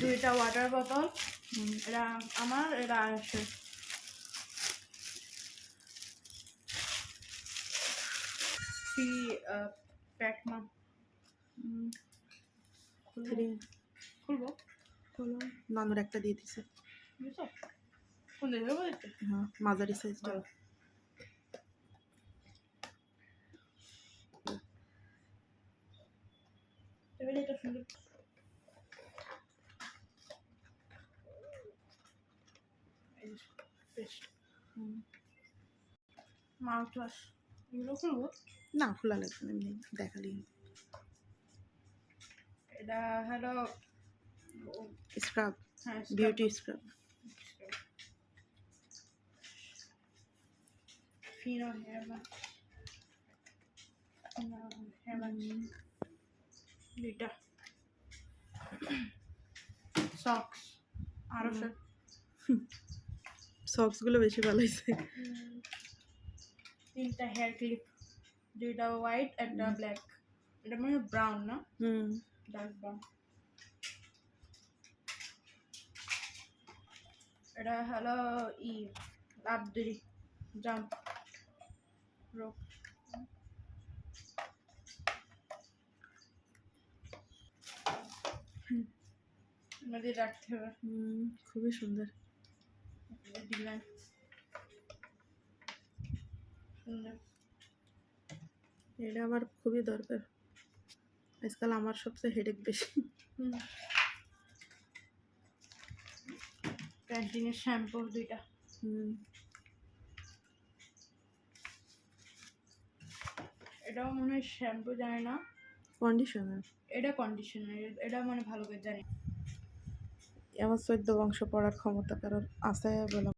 দুইটা ওয়াটার বোতল, এটা আমার, এটা আসে ফ্রি প্যাক না। খুলবো খোলো, নানুর একটা দিয়ে দিছে। কোন দিকে বলতে? হ্যাঁ, মাঝারি সাইজটা। এবারে এটা সুন্দর মাউথ ওয়াশ, এগুলো খুলবো না, খোলা লাগবে না, এমনি দেখালি। এটা হলো স্ক্রাব, হ্যাঁ beauty scrub. Fino hair mask, hair mask দুইটা, সক্স আরো সক্স গুলো বেশি ভালো হয়েছে। তিনটা হেয়ার ক্লিপ, দুইটা হোয়াইট একটা ব্ল্যাক, এটা মানে ব্রাউন না, ডার্ক ব্রাউন। এটা হলো লাভদুরি জাম্প রোপ, নদী রাখতে হবে। খুবই সুন্দর ডিজাইন সুন্দর, এটা আমার খুবই দরকার আজকাল, আমার সবচেয়ে হেডেক বেশি। প্যান্টিনের শ্যাম্পু দুইটা, এটাও মনে হয় শ্যাম্পু, জানি না, কন্ডিশনার। এটা কন্ডিশনার, এটা মানে ভালো করে জানি। আমার 14 বংশ পড়ার ক্ষমতা কারণ আছে বলে